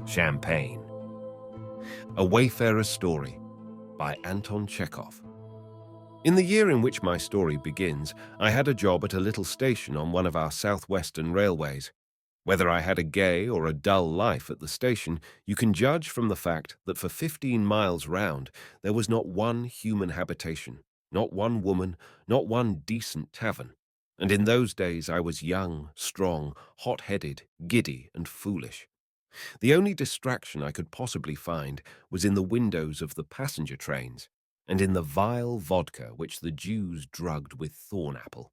Champagne. A Wayfarer Story by Anton Chekhov. In the year in which my story begins, I had a job at a little station on one of our southwestern railways. Whether I had a gay or a dull life at the station, you can judge from the fact that for 15 miles round there was not one human habitation, not one woman, not one decent tavern. And in those days I was young, strong, hot-headed, giddy, and foolish. The only distraction I could possibly find was in the windows of the passenger trains and in the vile vodka which the Jews drugged with thorn apple.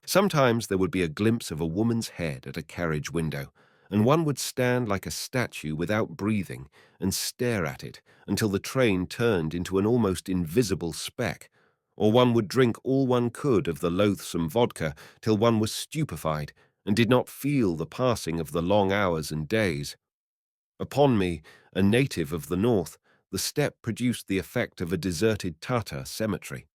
Sometimes there would be a glimpse of a woman's head at a carriage window, and one would stand like a statue without breathing and stare at it until the train turned into an almost invisible speck, or one would drink all one could of the loathsome vodka till one was stupefied and did not feel the passing of the long hours and days. Upon me, a native of the north, the steppe produced the effect of a deserted Tatar cemetery.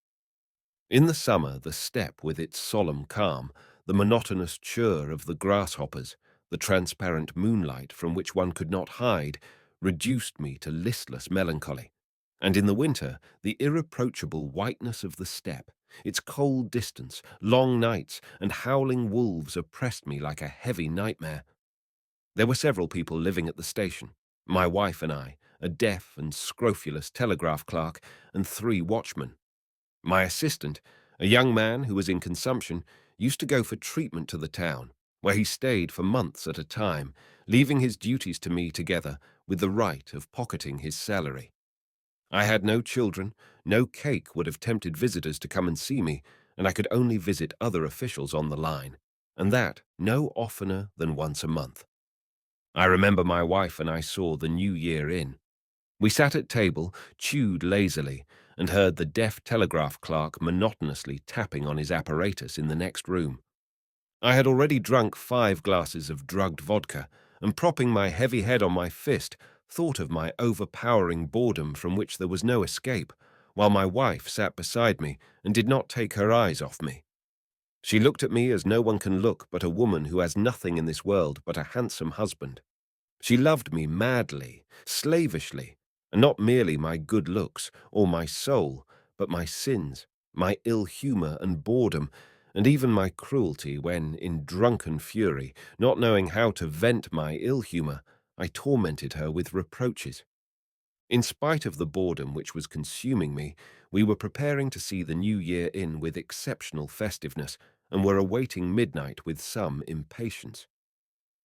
In the summer, the steppe, with its solemn calm, the monotonous chirr of the grasshoppers, the transparent moonlight from which one could not hide, reduced me to listless melancholy. And in the winter, the irreproachable whiteness of the steppe, its cold distance, long nights, and howling wolves oppressed me like a heavy nightmare. There were several people living at the station, my wife and I, a deaf and scrofulous telegraph clerk, and 3 watchmen. My assistant, a young man who was in consumption, used to go for treatment to the town, where he stayed for months at a time, leaving his duties to me together with the right of pocketing his salary. I had no children, no cake would have tempted visitors to come and see me, and I could only visit other officials on the line, and that no oftener than once a month. I remember my wife and I saw the New Year in. We sat at table, chewed lazily, and heard the deaf telegraph clerk monotonously tapping on his apparatus in the next room. I had already drunk 5 glasses of drugged vodka, and propping my heavy head on my fist, thought of my overpowering boredom from which there was no escape, while my wife sat beside me and did not take her eyes off me. She looked at me as no one can look but a woman who has nothing in this world but a handsome husband. She loved me madly, slavishly, and not merely my good looks or my soul, but my sins, my ill humour and boredom, and even my cruelty when, in drunken fury, not knowing how to vent my ill humour, I tormented her with reproaches. In spite of the boredom which was consuming me, we were preparing to see the New Year in with exceptional festiveness, and were awaiting midnight with some impatience.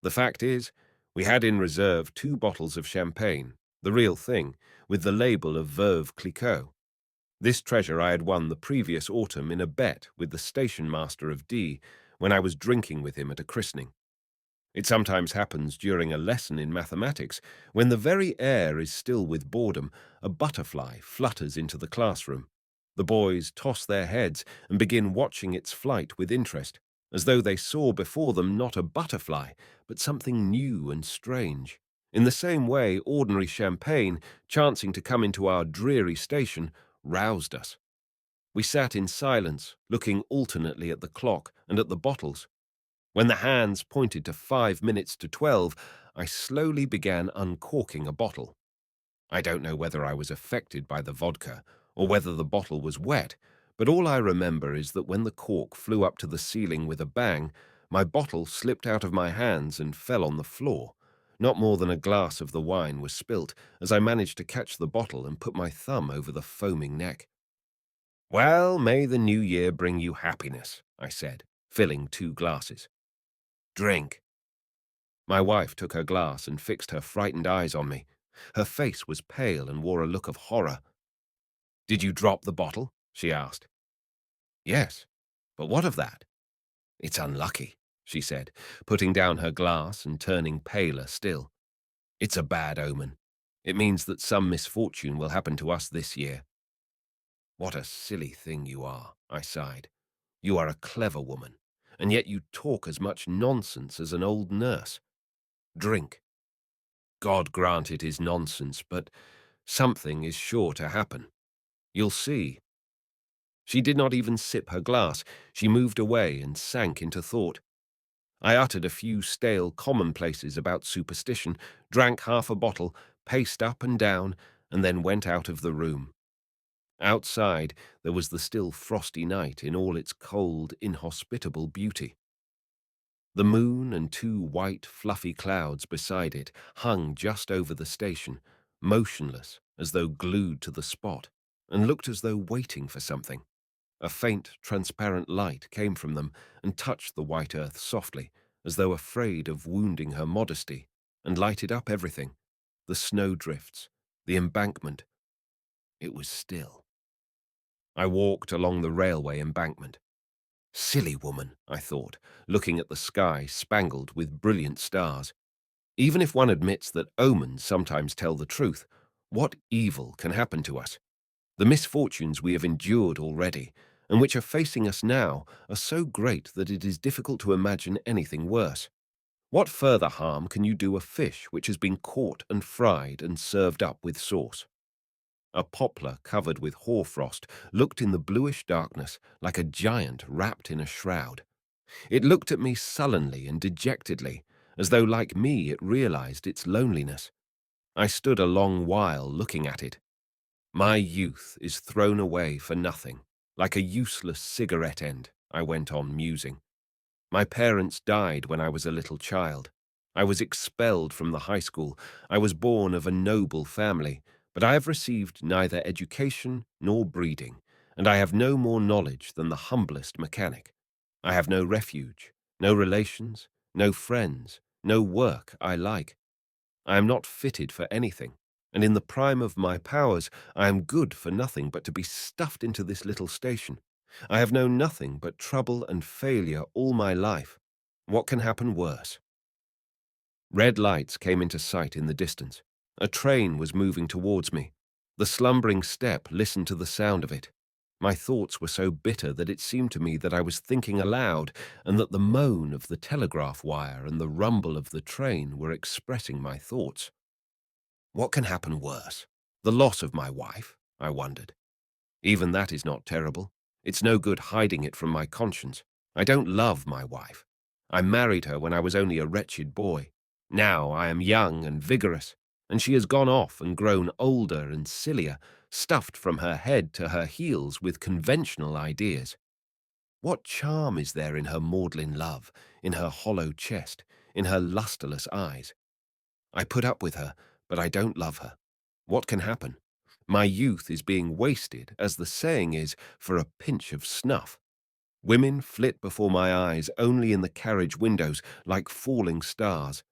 The fact is, we had in reserve 2 bottles of champagne, the real thing, with the label of Veuve Clicquot. This treasure I had won the previous autumn in a bet with the station master of D when I was drinking with him at a christening. It sometimes happens during a lesson in mathematics, when the very air is still with boredom, a butterfly flutters into the classroom. The boys toss their heads and begin watching its flight with interest, as though they saw before them not a butterfly, but something new and strange. In the same way, ordinary champagne, chancing to come into our dreary station, roused us. We sat in silence, looking alternately at the clock and at the bottles. When the hands pointed to 5 minutes to 12, I slowly began uncorking a bottle. I don't know whether I was affected by the vodka or whether the bottle was wet, but all I remember is that when the cork flew up to the ceiling with a bang, my bottle slipped out of my hands and fell on the floor. Not more than a glass of the wine was spilt as I managed to catch the bottle and put my thumb over the foaming neck. "Well, may the new year bring you happiness," I said, filling 2 glasses. "Drink." My wife took her glass and fixed her frightened eyes on me. Her face was pale and wore a look of horror. "Did you drop the bottle?" she asked. "Yes, but what of that?" "It's unlucky," she said, putting down her glass and turning paler still. "It's a bad omen. It means that some misfortune will happen to us this year." "What a silly thing you are," I sighed. "You are a clever woman, and yet you talk as much nonsense as an old nurse. Drink." "God grant it is nonsense, but something is sure to happen. You'll see." She did not even sip her glass. She moved away and sank into thought. I uttered a few stale commonplaces about superstition, drank half a bottle, paced up and down, and then went out of the room. Outside, there was the still frosty night in all its cold, inhospitable beauty. The moon and two white, fluffy clouds beside it hung just over the station, motionless as though glued to the spot, and looked as though waiting for something. A faint, transparent light came from them and touched the white earth softly, as though afraid of wounding her modesty, and lighted up everything, the snowdrifts, the embankment. It was still. I walked along the railway embankment. Silly woman, I thought, looking at the sky spangled with brilliant stars. Even if one admits that omens sometimes tell the truth, what evil can happen to us? The misfortunes we have endured already, and which are facing us now, are so great that it is difficult to imagine anything worse. What further harm can you do a fish which has been caught and fried and served up with sauce? A poplar covered with hoarfrost looked in the bluish darkness like a giant wrapped in a shroud. It looked at me sullenly and dejectedly, as though like me it realized its loneliness. I stood a long while looking at it. My youth is thrown away for nothing, like a useless cigarette end, I went on musing. My parents died when I was a little child. I was expelled from the high school. I was born of a noble family, but I have received neither education nor breeding, and I have no more knowledge than the humblest mechanic. I have no refuge, no relations, no friends, no work I like. I am not fitted for anything, and in the prime of my powers I am good for nothing but to be stuffed into this little station. I have known nothing but trouble and failure all my life. What can happen worse? Red lights came into sight in the distance. A train was moving towards me. The slumbering steppe listened to the sound of it. My thoughts were so bitter that it seemed to me that I was thinking aloud, and that the moan of the telegraph wire and the rumble of the train were expressing my thoughts. What can happen worse? The loss of my wife, I wondered. Even that is not terrible. It's no good hiding it from my conscience. I don't love my wife. I married her when I was only a wretched boy. Now I am young and vigorous, and she has gone off and grown older and sillier, stuffed from her head to her heels with conventional ideas. What charm is there in her maudlin love, in her hollow chest, in her lustreless eyes? I put up with her, but I don't love her. What can happen? My youth is being wasted, as the saying is, for a pinch of snuff. Women flit before my eyes only in the carriage windows like falling stars.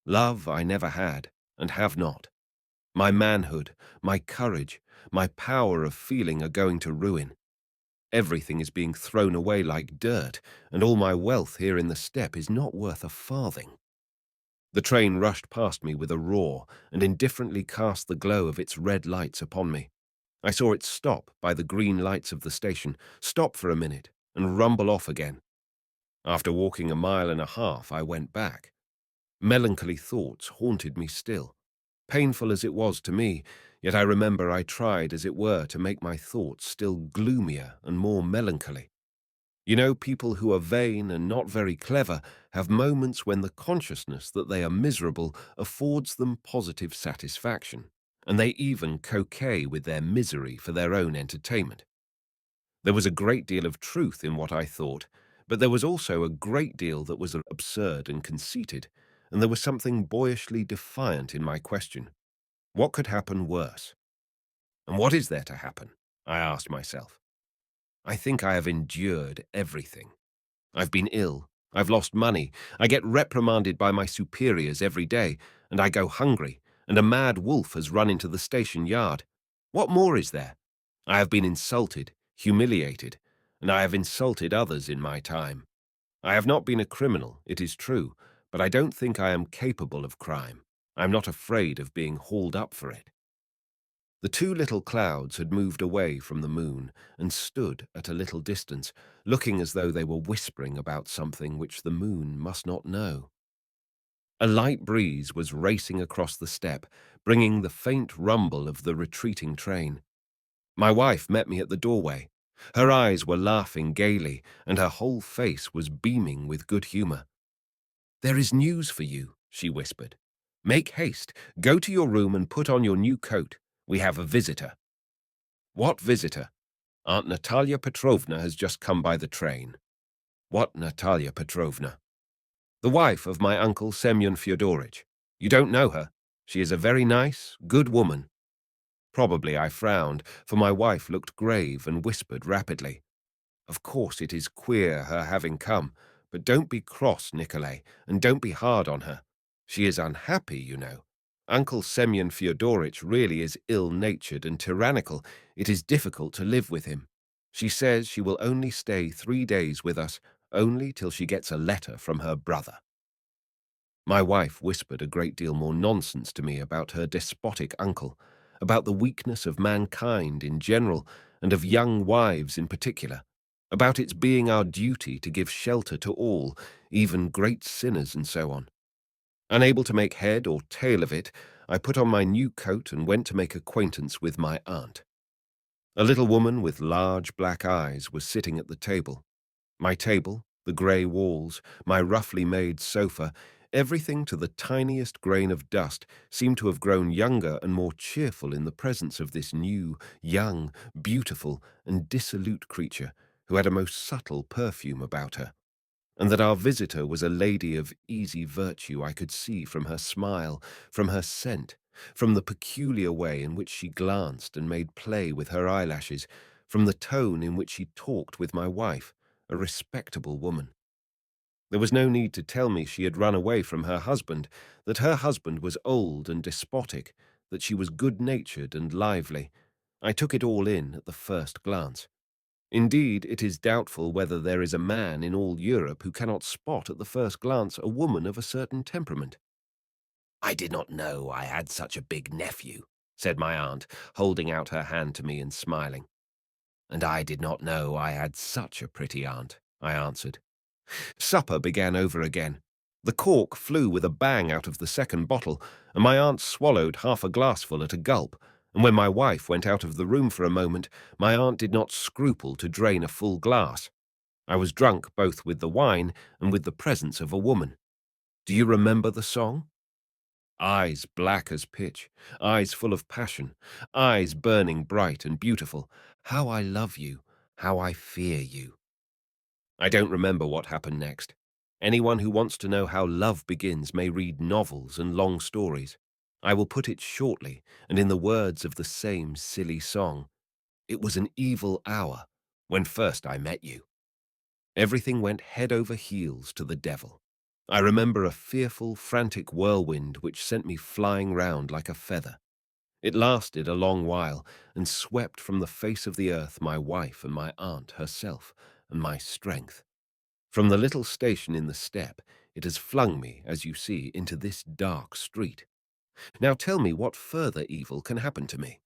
Love I never had, and have not. My manhood, my courage, my power of feeling are going to ruin. Everything is being thrown away like dirt, and all my wealth here in the steppe is not worth a farthing. The train rushed past me with a roar and indifferently cast the glow of its red lights upon me. I saw it stop by the green lights of the station, stop for a minute, and rumble off again. After walking a mile and a half, I went back. Melancholy thoughts haunted me still. Painful as it was to me, yet I remember I tried, as it were, to make my thoughts still gloomier and more melancholy. You know, people who are vain and not very clever have moments when the consciousness that they are miserable affords them positive satisfaction, and they even coquet with their misery for their own entertainment. There was a great deal of truth in what I thought, but there was also a great deal that was absurd and conceited, and there was something boyishly defiant in my question. What could happen worse? And what is there to happen? I asked myself. I think I have endured everything. I've been ill, I've lost money, I get reprimanded by my superiors every day, and I go hungry, and a mad wolf has run into the station yard. What more is there? I have been insulted, humiliated, and I have insulted others in my time. I have not been a criminal, it is true, but I don't think I am capable of crime. I am not afraid of being hauled up for it. The two little clouds had moved away from the moon and stood at a little distance, looking as though they were whispering about something which the moon must not know. A light breeze was racing across the steppe, bringing the faint rumble of the retreating train. My wife met me at the doorway. Her eyes were laughing gaily, and her whole face was beaming with good humor. There is news for you, she whispered. Make haste, go to your room and put on your new coat. We have a visitor. What visitor? Aunt Natalia Petrovna has just come by the train. What Natalia Petrovna? The wife of my uncle Semyon Fyodorovich. You don't know her. She is a very nice, good woman. Probably I frowned, for my wife looked grave and whispered rapidly. Of course it is queer her having come, but don't be cross, Nikolay, and don't be hard on her. She is unhappy, you know. Uncle Semyon Fyodorovich really is ill-natured and tyrannical. It is difficult to live with him. She says she will only stay 3 days with us, only till she gets a letter from her brother. My wife whispered a great deal more nonsense to me about her despotic uncle, about the weakness of mankind in general and of young wives in particular, about its being our duty to give shelter to all, even great sinners and so on. Unable to make head or tail of it, I put on my new coat and went to make acquaintance with my aunt. A little woman with large black eyes was sitting at the table. My table, the grey walls, my roughly made sofa, everything to the tiniest grain of dust seemed to have grown younger and more cheerful in the presence of this new, young, beautiful, and dissolute creature who had a most subtle perfume about her. And that our visitor was a lady of easy virtue I could see from her smile, from her scent, from the peculiar way in which she glanced and made play with her eyelashes, from the tone in which she talked with my wife, a respectable woman. There was no need to tell me she had run away from her husband, that her husband was old and despotic, that she was good-natured and lively. I took it all in at the first glance. Indeed, it is doubtful whether there is a man in all Europe who cannot spot at the first glance a woman of a certain temperament. I did not know I had such a big nephew, said my aunt, holding out her hand to me and smiling. And I did not know I had such a pretty aunt, I answered. Supper began over again. The cork flew with a bang out of the second bottle, and my aunt swallowed half a glassful at a gulp, and when my wife went out of the room for a moment, my aunt did not scruple to drain a full glass. I was drunk both with the wine and with the presence of a woman. Do you remember the song? Eyes black as pitch, eyes full of passion, eyes burning bright and beautiful. How I love you, how I fear you. I don't remember what happened next. Anyone who wants to know how love begins may read novels and long stories. I will put it shortly and in the words of the same silly song. It was an evil hour when first I met you. Everything went head over heels to the devil. I remember a fearful, frantic whirlwind which sent me flying round like a feather. It lasted a long while and swept from the face of the earth my wife and my aunt herself and my strength. From the little station in the steppe, it has flung me, as you see, into this dark street. Now tell me what further evil can happen to me.